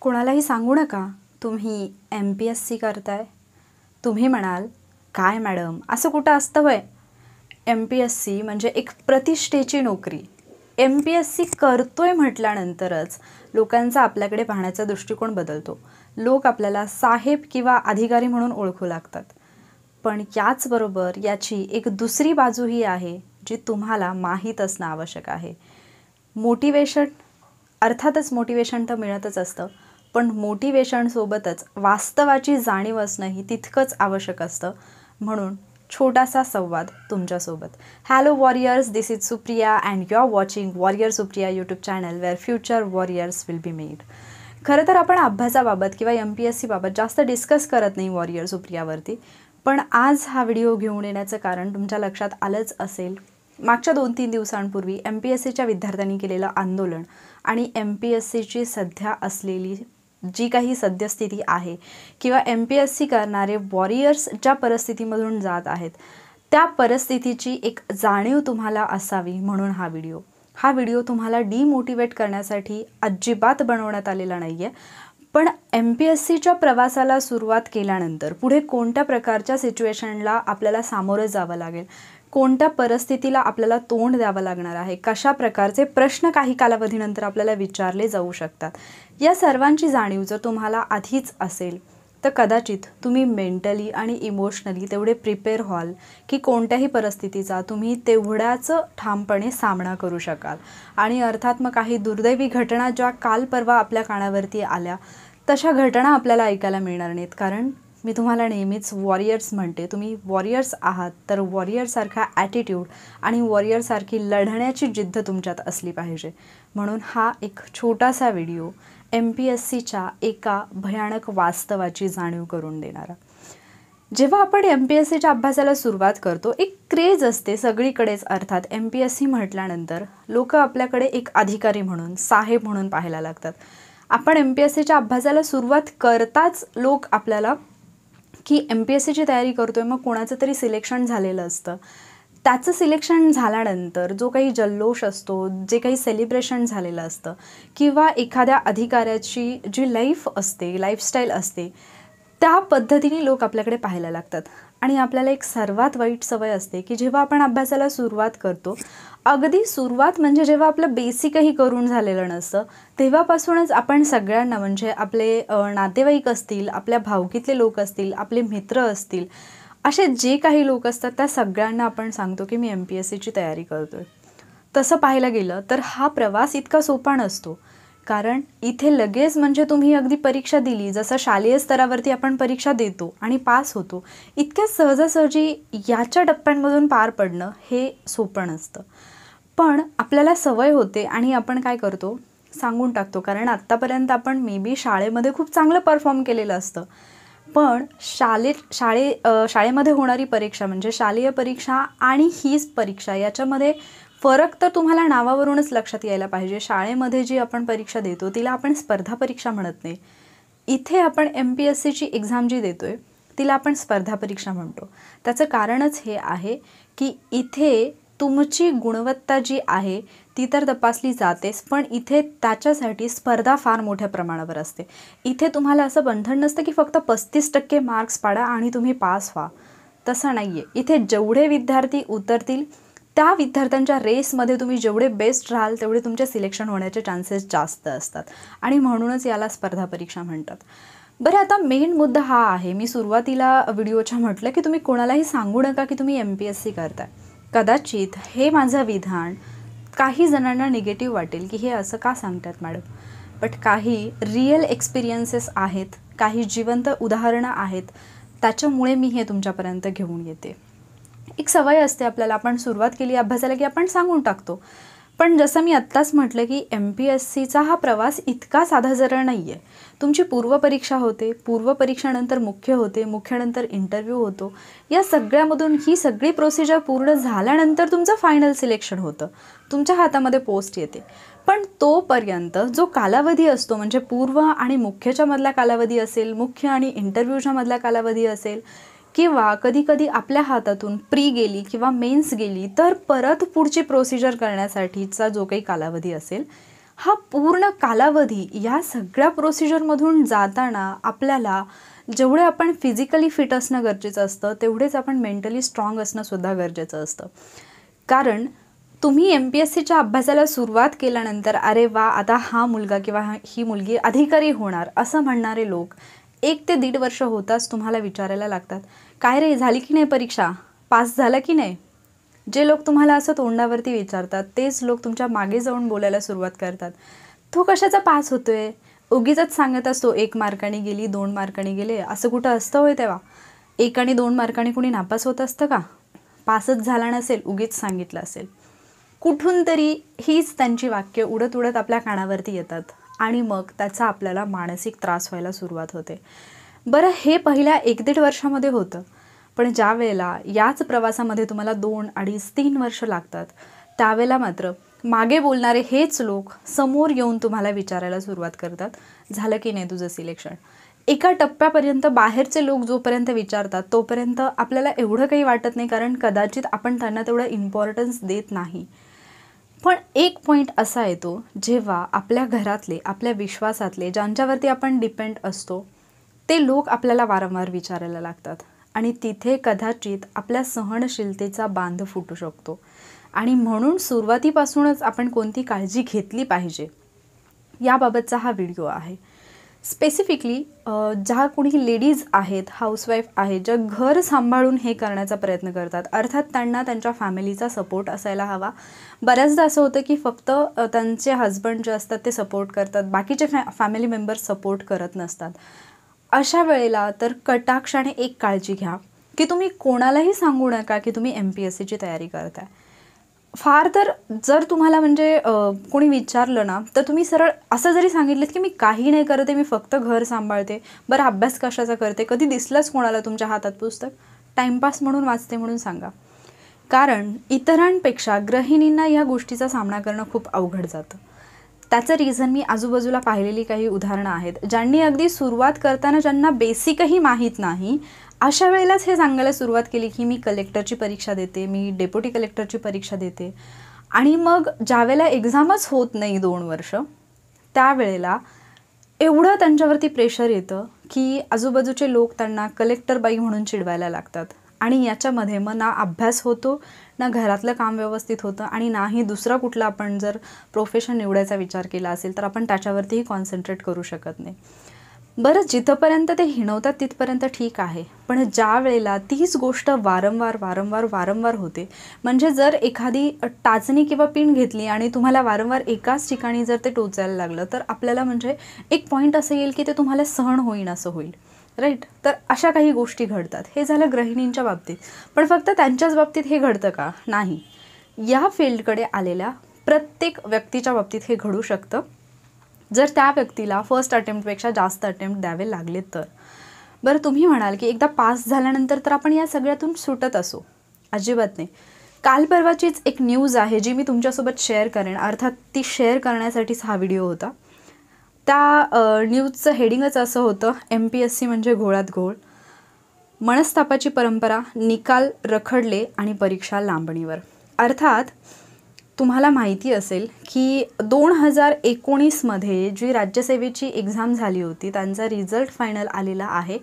कोणालाही सांगू नका तुम्ही MPSC करताय. तुम्ही म्हणाल, काय मॅडम असं कुठं असतं होय? MPSC म्हणजे एक प्रतिष्ठेची नोकरी. MPSC करतोय म्हटल्यानंतरच लोकांचा आपल्याकडे पाहण्याचा दृष्टिकोन बदलतो. लोक आपल्याला साहेब किंवा अधिकारी म्हणून ओळखू लागतात. पण याचबरोबर याची एक दुसरी बाजूही आहे जी तुम्हाला माहीत असणं आवश्यक आहे. मोटिवेशन, अर्थातच मोटिवेशन तर मिळतच असतं, पण मोटिवेशनसोबतच वास्तवाची जाणीव असणंही तितकंच आवश्यक असतं. म्हणून छोटासा संवाद तुमच्यासोबत. Hello warriors, this is Supriya and you are watching warrior Supriya YouTube channel where future warriors will be made. खरं तर आपण अभ्यासाबाबत किंवा MPSC बाबत जास्त डिस्कस करत नाही वॉरियर सुप्रियावरती, पण आज हा व्हिडिओ घेऊन येण्याचं कारण तुमच्या लक्षात आलंच असेल. मागच्या 2-3 दिवसांपूर्वी MPSCच्या विद्यार्थ्यांनी केलेलं आंदोलन आणि MPSCची सध्या असलेली जी काही सद्यस्थिती आहे किंवा MPSC करणारे वॉरियर्स ज्या परिस्थितीमधून जात आहेत त्या परिस्थितीची एक जाणीव तुम्हाला असावी म्हणून हा व्हिडिओ तुम्हाला डिमोटिवेट करण्यासाठी अजिबात बनवण्यात आलेला नाही आहे. पण MPSCच्या प्रवासाला सुरुवात केल्यानंतर पुढे कोणत्या प्रकारच्या सिच्युएशनला आपल्याला सामोरं जावं लागेल, कोणत्या परिस्थितीला आपल्याला तोंड द्यावं लागणार आहे, कशा प्रकारचे प्रश्न काही कालावधीनंतर आपल्याला विचारले जाऊ शकतात, या सर्वांची जाणीव जर तुम्हाला आधीच असेल तर कदाचित तुम्ही मेंटली आणि इमोशनली तेवढे प्रिपेअर व्हाल की कोणत्याही परिस्थितीचा तुम्ही तेवढ्याच ठामपणे सामना करू शकाल. आणि अर्थात मग काही दुर्दैवी घटना ज्या काल परवा आपल्या कानावरती आल्या तशा घटना आपल्याला ऐकायला मिळणार नाहीत. कारण मी तुम्हाला नेहमीच वॉरियर्स म्हणते, तुम्ही वॉरियर्स आहात तर वॉरियरसारखा ॲटिट्यूड आणि वॉरियरसारखी लढण्याची जिद्द तुमच्यात असली पाहिजे. म्हणून हा एक छोटासा व्हिडिओ MPSCच्या एका भयानक वास्तवाची जाणीव करून देणारा. जेव्हा आपण MPSCच्या अभ्यासाला सुरुवात करतो एक क्रेज असते सगळीकडेच. अर्थात MPSC म्हटल्यानंतर लोक आपल्याकडे एक अधिकारी म्हणून, साहेब म्हणून पाहायला लागतात. आपण MPSCच्या अभ्यासाला सुरुवात करताच लोक आपल्याला की MPSCची तयारी करतोय, मग कोणाचं तरी सिलेक्शन झालेलं असतं. त्याचं सिलेक्शन झाल्यानंतर जो काही जल्लोष असतो, जे काही सेलिब्रेशन झालेलं असतं किंवा एखाद्या अधिकाऱ्याची जी लाईफ असते, लाईफस्टाईल असते, त्या पद्धतीने लोक आपल्याकडे पाहायला लागतात. आणि आपल्याला एक सर्वात वाईट सवय असते की जेव्हा आपण अभ्यासाला सुरुवात करतो, अगदी सुरुवात म्हणजे जेव्हा आपलं बेसिकही करून झालेलं नसतं तेव्हापासूनच आपण सगळ्यांना, म्हणजे आपले नातेवाईक असतील, आपल्या भावकीतले लोक असतील, आपले मित्र असतील, असे जे काही लोक असतात त्या सगळ्यांना आपण सांगतो की मी MPSCची तयारी करतोय. तसं पाहायला गेलं तर हा प्रवास इतका सोपा नसतो. कारण इथे लगेच म्हणजे तुम्ही अगदी परीक्षा दिली, जसं शालेय स्तरावरती आपण परीक्षा देतो आणि पास होतो, इतक्या सहजासहजी याच्या टप्प्यांमधून पार पडणं हे सोपं नसतं. पण आपल्याला सवय होते आणि आपण काय करतो, सांगून टाकतो. कारण आत्तापर्यंत आपण मे बी शाळेमध्ये खूप चांगलं परफॉर्म केलेलं असतं, पण शाळेमध्ये होणारी परीक्षा म्हणजे शालेय परीक्षा आणि हीच परीक्षा याच्यामध्ये फरक तर तुम्हाला नावावरूनच लक्षात यायला पाहिजे. शाळेमध्ये जी आपण परीक्षा देतो तिला आपण स्पर्धा परीक्षा म्हणत नाही. इथे आपण MPSCची एक्झाम जी देतोय तिला आपण स्पर्धा परीक्षा म्हणतो. त्याचं कारणच हे आहे की इथे तुमची गुणवत्ता जी आहे ती तर तपासली जातेच, पण इथे त्याच्यासाठी स्पर्धा फार मोठ्या प्रमाणावर असते. इथे तुम्हाला असं बंधन नसतं की फक्त 35% मार्क्स पाडा आणि तुम्ही पास व्हा, तसं नाही आहे. इथे जेवढे विद्यार्थी उतरतील त्या विद्यार्थ्यांच्या रेसमध्ये तुम्ही जेवढे बेस्ट राहाल तेवढे तुमचे सिलेक्शन होण्याचे चान्सेस जास्त असतात आणि म्हणूनच याला स्पर्धा परीक्षा म्हणतात. बरं, आता मेन मुद्दा हा आहे, मी सुरुवातीला व्हिडिओच्या म्हटलं की तुम्ही कोणालाही सांगू नका की तुम्ही MPSC करताय. कदाचित हे माझं विधान काही जणांना निगेटिव्ह वाटेल की हे असं का सांगतात मॅडम, बट काही रिअल एक्सपिरियन्सेस आहेत, काही जिवंत उदाहरणं आहेत, त्याच्यामुळे मी हे तुमच्यापर्यंत घेऊन येते. एक सवय असते आपल्याला, आपण सुरुवात केली अभ्यासाला की आपण सांगून टाकतो. पण जसं मी आत्ताच म्हटलं की MPSCचा हा प्रवास इतका साधा सरळ नाही आहे. तुमची पूर्वपरीक्षा होते, पूर्वपरीक्षानंतर मुख्य होते, मुख्यानंतर इंटरव्ह्यू होतो. या सगळ्यामधून ही सगळी प्रोसिजर पूर्ण झाल्यानंतर तुमचं फायनल सिलेक्शन होतं, तुमच्या हातामध्ये पोस्ट येते. पण तोपर्यंत जो कालावधी असतो म्हणजे पूर्व आणि मुख्यच्या मधला कालावधी असेल, मुख्य आणि इंटरव्ह्यूच्या मधला कालावधी असेल, किंवा कधी कधी आपल्या हातातून प्री गेली किंवा मेन्स गेली तर परत पुढची प्रोसिजर करण्यासाठीचा जो काही कालावधी असेल, हा पूर्ण कालावधी या सगळ्या प्रोसिजरमधून जाताना आपल्याला जेवढे आपण फिजिकली फिट असणं गरजेचं असतं तेवढेच आपण मेंटली स्ट्रॉंग असणं सुद्धा गरजेचं असतं. कारण तुम्ही MPSCच्या अभ्यासाला सुरुवात केल्यानंतर अरे वा, आता हा मुलगा किंवा ही मुलगी अधिकारी होणार असं म्हणणारे लोक 1 ते 1.5 वर्ष होताच तुम्हाला विचारायला लागतात, काय रे झाली की नाही परीक्षा, पास झाला की नाही. जे लोक तुम्हाला असं तोंडावरती विचारतात तेच लोक तुमच्या मागे जाऊन बोलायला सुरुवात करतात, तो कशाचा पास होतोय, उगीचच सांगत असतो 1 मार्काने गेली 2 मार्काने गेले, असं कुठं असतं होय. तेव्हा 1 आणि 2 मार्काने कुणी नापास होत असतं का. पासच झाला नसेल, उगीच सांगितलं असेल. कुठून तरी हीच त्यांची वाक्य उडत उडत आपल्या कानावरती येतात आणि मग त्याचा आपल्याला मानसिक त्रास व्हायला सुरुवात होते. बरं, हे पहिल्या 1-1.5 वर्षामध्ये होतं, पण ज्या वेळेला याच प्रवासामध्ये तुम्हाला 2, 2.5, 3 वर्ष लागतात त्यावेळेला मात्र मागे बोलणारे हेच लोक समोर येऊन तुम्हाला विचारायला सुरुवात करतात, झालं की नाही तुझं सिलेक्शन. एका टप्प्यापर्यंत बाहेरचे लोक जोपर्यंत विचारतात तोपर्यंत आपल्याला एवढं काही वाटत नाही, कारण कदाचित आपण त्यांना तेवढं इम्पॉर्टन्स देत नाही. पण एक पॉईंट असा येतो जेव्हा आपल्या घरातले, आपल्या विश्वासातले, ज्यांच्यावरती आपण डिपेंड असतो ते लोक आपल्याला वारंवार विचारायला लागतात आणि तिथे कदाचित आपल्या सहनशीलतेचा बांध फुटू शकतो. आणि म्हणून सुरुवातीपासूनच आपण कोणती काळजी घेतली पाहिजे याबाबतचा हा व्हिडिओ आहे. स्पेसिफिकली ज्या कोणी लेडीज आहेत, हाऊसवाईफ आहेत, ज्या घर सांभाळून हे करण्याचा प्रयत्न करतात, अर्थात त्यांना त्यांच्या फॅमिलीचा सपोर्ट असायला हवा. बऱ्याचदा असं होतं की फक्त त्यांचे हजबंड जे असतात ते सपोर्ट करतात, बाकीचे फॅमिली मेंबर्स सपोर्ट करत नसतात. अशा वेळेला तर कटाक्षाने एक काळजी घ्या की तुम्ही कोणालाही सांगू नका की तुम्ही MPSCची तयारी करताय. फार तर जर तुम्हाला म्हणजे कोणी विचारलं ना तर तुम्ही सरळ असं जरी सांगितलं की मी काही नाही करते, मी फक्त घर सांभाळते, बरं अभ्यास कशाचा करते, कधी दिसलंच कोणाला तुमच्या हातात पुस्तक, टाईमपास म्हणून वाचते म्हणून सांगा. कारण इतरांपेक्षा गृहिणींना या गोष्टीचा सामना करणं खूप अवघड जातं. त्याचं रिझन मी आजूबाजूला पाहिलेली काही उदाहरणं आहेत, ज्यांनी अगदी सुरुवात करताना ज्यांना बेसिकही माहीत नाही अशा वेळेलाच हे सांगायला सुरुवात केली की मी कलेक्टरची परीक्षा देते, मी डेप्युटी कलेक्टरची परीक्षा देते. आणि मग ज्यावेळेला एक्झामच होत नाही 2 वर्ष त्यावेळेला एवढं त्यांच्यावरती प्रेशर येतं की आजूबाजूचे लोक त्यांना कलेक्टरबाई म्हणून चिडवायला लागतात. आणि याच्यामध्ये मग ना अभ्यास होतो, ना घरातलं काम व्यवस्थित होतं आणि नाही दुसरा कुठला आपण जर प्रोफेशन निवडायचा विचार केला असेल तर आपण त्याच्यावरतीही कॉन्सन्ट्रेट करू शकत नाही. बरं, जिथंपर्यंत ते हिणवतात तिथपर्यंत ठीक आहे, पण ज्या वेळेला तीच गोष्ट वारंवार वारंवार वारंवार होते, म्हणजे जर एखादी टाचणी किंवा पिन घेतली आणि तुम्हाला वारंवार एकाच ठिकाणी जर ते टोचायला लागलं तर आपल्याला म्हणजे एक पॉईंट असं येईल की ते तुम्हाला सहन होईन असं होईल, राईट. तर अशा काही गोष्टी घडतात. हे झालं गृहिणींच्या बाबतीत. पण फक्त त्यांच्याच बाबतीत हे घडतं का? नाही. या फील्डकडे आलेल्या प्रत्येक व्यक्तीच्या बाबतीत हे घडू शकतं, जर त्या व्यक्तीला फर्स्ट अटेम्प्टपेक्षा जास्त अटेम्प्ट द्यावे लागले तर. बरं, तुम्ही म्हणाल की एकदा पास झाल्यानंतर तर आपण या सगळ्यातून सुटत असू. अजिबात नाही. काल परवाचीच एक न्यूज आहे जी मी तुमच्यासोबत शेअर करेन, अर्थात ती शेअर करण्यासाठीच हा व्हिडिओ होता. त्या न्यूजचं हेडिंगच असं होतं, MPSC म्हणजे घोळात घोळ, मनस्तापाची परंपरा, निकाल रखडले आणि परीक्षा लांबणीवर. अर्थात तुम्हाला माहिती असेल की 2019मध्ये जी राज्यसेवेची एक्झाम झाली होती त्यांचा रिझल्ट फायनल आलेला आहे,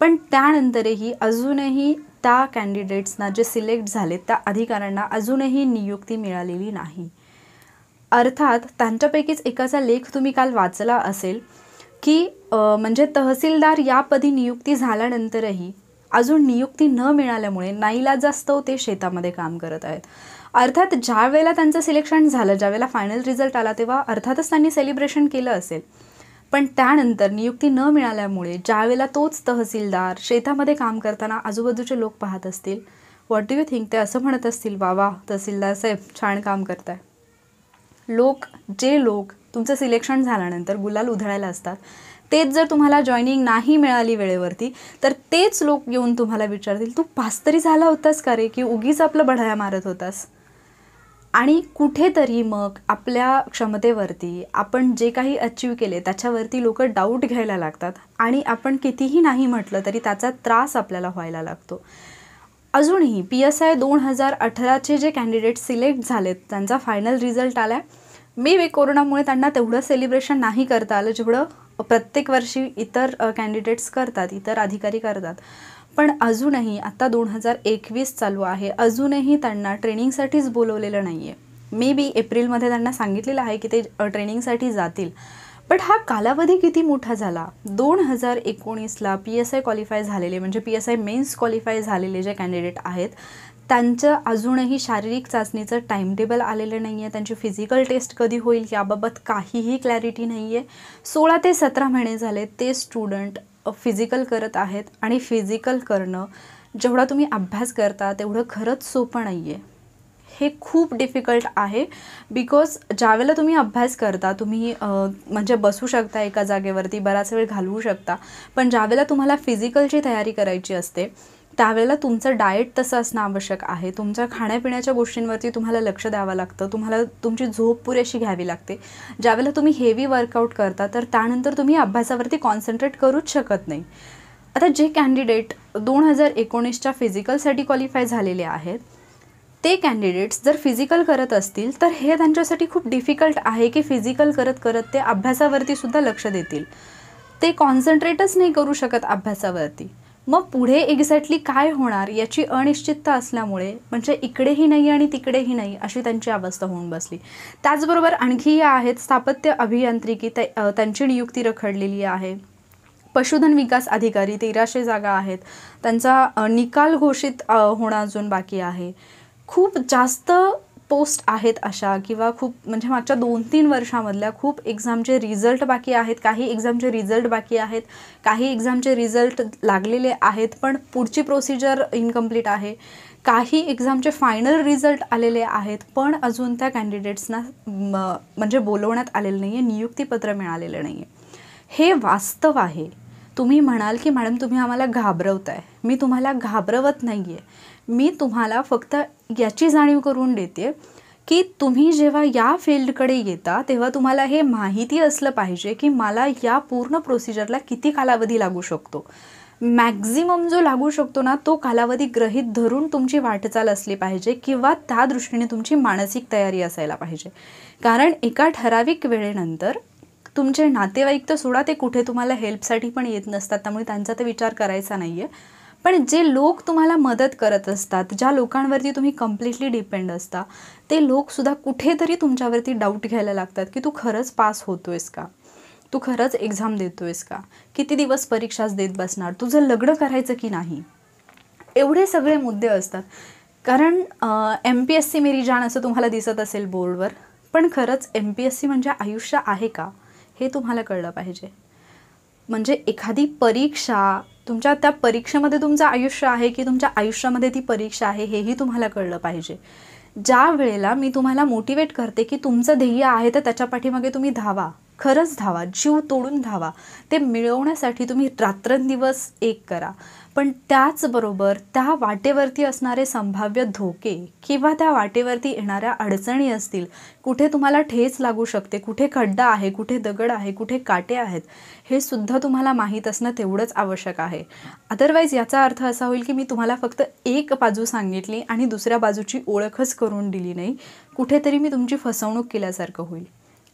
पण त्यानंतरही अजूनही त्या कॅन्डिडेट्सना जे सिलेक्ट झाले त्या अधिकाऱ्यांना अजूनही नियुक्ती मिळालेली नाही. अर्थात त्यांच्यापैकीच एकाचा लेख तुम्ही काल वाचला असेल की म्हणजे तहसीलदार यापदी नियुक्ती झाल्यानंतरही अजून नियुक्ती न मिळाल्यामुळे नाईलाजास्तव ते शेतामध्ये काम करत आहेत. अर्थात ज्या वेळेला त्यांचं सिलेक्शन झालं, ज्यावेळेला फायनल रिझल्ट आला तेव्हा अर्थातच त्यांनी सेलिब्रेशन केलं असेल, पण त्यानंतर नियुक्ती न मिळाल्यामुळे ज्यावेळेला तोच तहसीलदार शेतामध्ये काम करताना आजूबाजूचे लोक पाहत असतील, व्हॉट डू यू थिंक, ते असं म्हणत असतील, वा वा तहसीलदार साहेब छान काम करताय. जे लोक तुमचं सिलेक्शन झाल्यानंतर गुलाल उधळायला असतात तेच जर तुम्हाला जॉईनिंग नाही मिळाली वेळेवरती तर तेच लोक येऊन तुम्हाला विचारतील, तू पास तरी झाला होतास का रे, की उगीच आपलं बढाया मारत होतास. आणि कुठेतरी मग आपल्या क्षमतेवरती आपण जे काही अचीव केले त्याच्यावरती लोक डाऊट घ्यायला लागतात आणि आपण कितीही नाही म्हटलं तरी त्याचा त्रास आपल्याला व्हायला लागतो. अजूनही PSI 2018चे जे कॅन्डिडेट सिलेक्ट झालेत त्यांचा फायनल रिझल्ट आला आहे, मे बी कोरोनामुळे त्यांना तेवढं सेलिब्रेशन नाही करता आलं जेवढं प्रत्येक वर्षी इतर कॅन्डिडेट्स करतात, इतर अधिकारी करतात. पण अजूनही आता 2021 चालू आहे, अजूनही त्यांना ट्रेनिंगसाठीच बोलवलेलं नाही आहे. मे बी एप्रिलमध्ये त्यांना सांगितलेलं आहे की ते ट्रेनिंगसाठी जातील. बट हा कालावधी किती मोठा झाला. 2019ला PSI क्वालिफाय झालेले म्हणजे PSI मेन्स क्वालिफाय झालेले जे कॅन्डिडेट आहेत त्यांचं अजूनही शारीरिक चाचणीचं टाईमटेबल आलेलं नाही आहे. त्यांची फिजिकल टेस्ट कधी होईल याबाबत काहीही क्लॅरिटी नाही आहे. 16 ते 17 महिने झाले ते स्टुडंट फिजिकल करत आहेत आणि फिजिकल करणं जेवढा तुम्ही अभ्यास करता तेवढं खरंच सोपं नाही आहे. हे खूप डिफिकल्ट आहे. बिकॉज ज्यावेळेला तुम्ही अभ्यास करता तुम्ही म्हणजे बसू शकता एका जागेवरती, बराच वेळ घालवू शकता. पण ज्यावेळेला तुम्हाला फिजिकलची तयारी करायची असते त्यावेळेला तुमचं डाएट तसं असणं आवश्यक आहे. तुमच्या खाण्यापिण्याच्या गोष्टींवरती तुम्हाला लक्ष द्यावं लागतं. तुम्हाला तुमची झोप पुरेशी घ्यावी लागते. ज्यावेळेला तुम्ही हेवी वर्कआउट करता तर त्यानंतर तुम्ही अभ्यासावरती कॉन्सन्ट्रेट करूच शकत नाही. आता जे कॅन्डिडेट 2019च्या फिजिकलसाठी क्वालिफाय झालेले आहेत ते कॅन्डिडेट्स जर फिजिकल करत असतील तर हे त्यांच्यासाठी खूप डिफिकल्ट आहे की फिजिकल करत करत ते अभ्यासावरती सुद्धा लक्ष देतील. ते कॉन्सन्ट्रेटच नाही करू शकत अभ्यासावरती. मग पुढे एक्झॅक्टली काय होणार याची अनिश्चितता असल्यामुळे म्हणजे इकडेही नाही आणि तिकडेही नाही अशी त्यांची अवस्था होऊन बसली. त्याचबरोबर आणखी या आहेत स्थापत्य अभियांत्रिकी, त्यांची नियुक्ती रखडलेली आहे. पशुधन विकास अधिकारी 1300 जागा आहेत, त्यांचा निकाल घोषित होणं अजून बाकी आहे. खूप जास्त पोस्ट आहेत अशा किंवा खूप म्हणजे मागच्या 2-3 वर्षामधल्या खूप एक्झामचे रिझल्ट बाकी आहेत. काही एक्झामचे रिझल्ट बाकी आहेत, काही एक्झामचे रिझल्ट लागलेले आहेत पण पुढची प्रोसिजर इनकम्प्लीट आहे. काही एक्झामचे फायनल रिझल्ट आलेले आहेत पण अजून त्या कॅन्डिडेट्सना म्हणजे बोलवण्यात आलेलं नाही आहे, नियुक्तीपत्र मिळालेलं नाही आहे. हे वास्तव आहे. तुम्ही म्हणाल की मॅडम तुम्ही आम्हाला घाबरवताय. मी तुम्हाला घाबरवत नाही आहे. मी तुम्हाला फक्त याची जाणीव करून देते की तुम्ही जेव्हा या फील्डकडे येता तेव्हा तुम्हाला हे माहिती असलं पाहिजे की मला या पूर्ण प्रोसिजरला किती कालावधी लागू शकतो. मॅक्झिमम जो लागू शकतो ना तो कालावधी गृहीत धरून तुमची वाटचाल असली पाहिजे किंवा त्या दृष्टीने तुमची मानसिक तयारी असायला पाहिजे. कारण एका ठराविक वेळेनंतर तुमचे नातेवाईक तर सोडा, ते कुठे तुम्हाला हेल्पसाठी पण येत नसतात, त्यामुळे त्यांचा तर विचार करायचा नाही आहे. पण जे लोक तुम्हाला मदत करत असतात, ज्या लोकांवरती तुम्ही कम्प्लिटली डिपेंड असता ते लोकसुद्धा कुठेतरी तुमच्यावरती डाऊट घ्यायला लागतात की तू खरंच पास होतोयस का, तू खरंच एक्झाम देतोयस का, किती दिवस परीक्षाच देत बसणार, तुझं लग्न करायचं की नाही, एवढे सगळे मुद्दे असतात. कारण MPSC मेरी जान असं तुम्हाला दिसत असेल बोर्डवर, पण खरंच MPSC म्हणजे आयुष्य आहे का हे तुम्हाला कळलं पाहिजे. म्हणजे एखादी परीक्षा, तुमच्या त्या परीक्षेमध्ये तुमचं आयुष्य आहे की तुमच्या आयुष्यामध्ये ती परीक्षा आहे हेही तुम्हाला कळलं पाहिजे. ज्या वेळेला मी तुम्हाला मोटिवेट करते की तुमचं ध्येय आहे तर त्याच्या पाठीमागे तुम्ही धावा, खरंच धावा, जीव तोडून धावा. ते मिळवण्यासाठी तुम्ही रात्रंदिवस एक करा. पण त्याचबरोबर त्या वाटेवरती असणारे संभाव्य धोके किंवा त्या वाटेवरती येणाऱ्या अडचणी असतील, कुठे तुम्हाला ठेच लागू शकते, कुठे खड्डा आहे, कुठे दगड आहे, कुठे काटे आहेत, हे सुद्धा तुम्हाला माहीत असणं तेवढंच आवश्यक आहे. अदरवाईज याचा अर्थ असा होईल की मी तुम्हाला फक्त एक बाजू सांगितली आणि दुसऱ्या बाजूची ओळखच करून दिली नाही. कुठेतरी मी तुमची फसवणूक केल्यासारखं होईल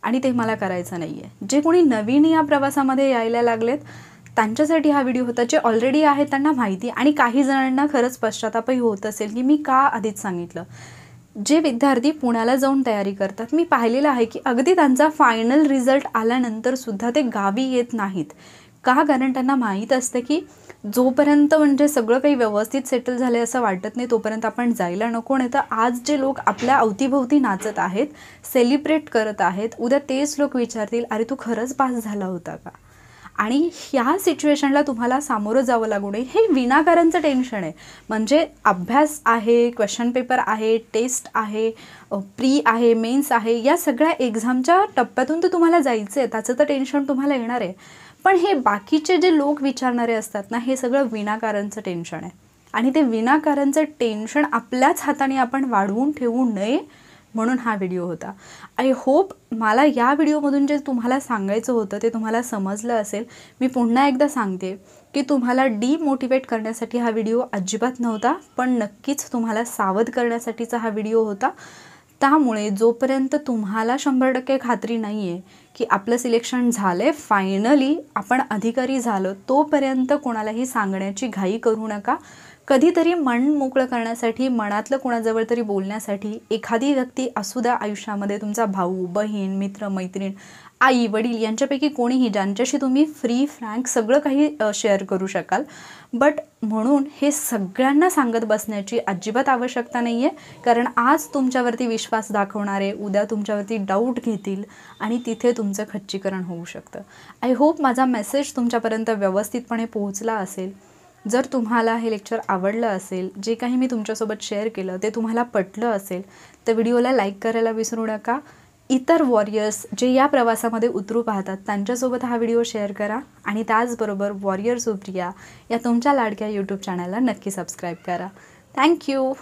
आणि ते मला करायचं नाही आहे. जे कोणी नवीन या प्रवासामध्ये यायला लागलेत त्यांच्यासाठी हा व्हिडिओ होता. जे ऑलरेडी आहेत त्यांना माहिती, आणि काही जणांना खरंच पश्चातापही होत असेल की मी का आधीच सांगितलं. जे विद्यार्थी पुण्याला जाऊन तयारी करतात, मी पाहिलेलं आहे की अगदी त्यांचा फायनल रिझल्ट आल्यानंतरसुद्धा ते गावी येत नाहीत. का? कारण त्यांना माहीत असतं की जोपर्यंत म्हणजे सगळं काही व्यवस्थित सेटल झालं असं वाटत नाही तोपर्यंत आपण जायला नको. नाही तर आज जे लोक आपल्या अवतीभोवती नाचत आहेत, सेलिब्रेट करत आहेत, उद्या तेच लोक विचारतील अरे तू खरंच पास झाला होता का. आणि ह्या सिच्युएशनला तुम्हाला सामोरं जावं लागू नये. हे विनाकारणचं टेन्शन आहे. म्हणजे अभ्यास आहे, क्वेश्चन पेपर आहे, टेस्ट आहे, प्री आहे, मेन्स आहे, या सगळ्या एक्झामच्या टप्प्यातून तर तुम्हाला जायचं आहे, त्याचं तर टेन्शन तुम्हाला येणार आहे. पण हे बाकीचे जे लोक विचारणारे असतात ना, हे सगळं विनाकारणचं टेन्शन आहे. आणि ते विनाकारणचं टेन्शन आपल्याच हाताने आपण वाढवून ठेवू नये म्हणून हा व्हिडिओ होता. आय होप मला या व्हिडिओमधून जे तुम्हाला सांगायचं होतं ते तुम्हाला समजलं असेल. मी पुन्हा एकदा सांगते की तुम्हाला डिमोटिवेट करण्यासाठी हा व्हिडिओ अजिबात नव्हता, पण नक्कीच तुम्हाला सावध करण्यासाठीचा हा व्हिडिओ होता. त्यामुळे जोपर्यंत तुम्हाला 100% खात्री नाही आहे की आपलं सिलेक्शन झालं आहे, फायनली आपण अधिकारी झालो, तोपर्यंत कोणालाही सांगण्याची घाई करू नका. कधीतरी मन मोकळं करण्यासाठी, मनातलं कोणाजवळ तरी बोलण्यासाठी एखादी व्यक्ती असू द्या आयुष्यामध्ये, तुमचा भाऊ, बहीण, मित्र, मैत्रीण, आई, वडील यांच्यापैकी कोणीही, ज्यांच्याशी तुम्ही फ्री फ्रँक सगळं काही शेअर करू शकाल. बट म्हणून हे सगळ्यांना सांगत बसण्याची अजिबात आवश्यकता नाही आहे, कारण आज तुमच्यावरती विश्वास दाखवणारे उद्या तुमच्यावरती डाऊट घेतील आणि तिथे तुमचं खच्चीकरण होऊ शकतं. आय होप माझा मेसेज तुमच्यापर्यंत व्यवस्थितपणे पोहोचला असेल. जर तुम्हाला हे लेक्चर आवडलं असेल, जे काही मी तुमच्यासोबत शेअर केलं ते तुम्हाला पटलं असेल, तर व्हिडिओला लाईक करायला विसरू नका. इतर वॉरियर्स जे या प्रवासामध्ये उतरू पाहतात त्यांच्यासोबत हा व्हिडिओ शेअर करा आणि त्याचबरोबर वॉरियर सुप्रिया या तुमच्या लाडक्या यूट्यूब चॅनलला नक्की सबस्क्राईब करा. थँक्यू.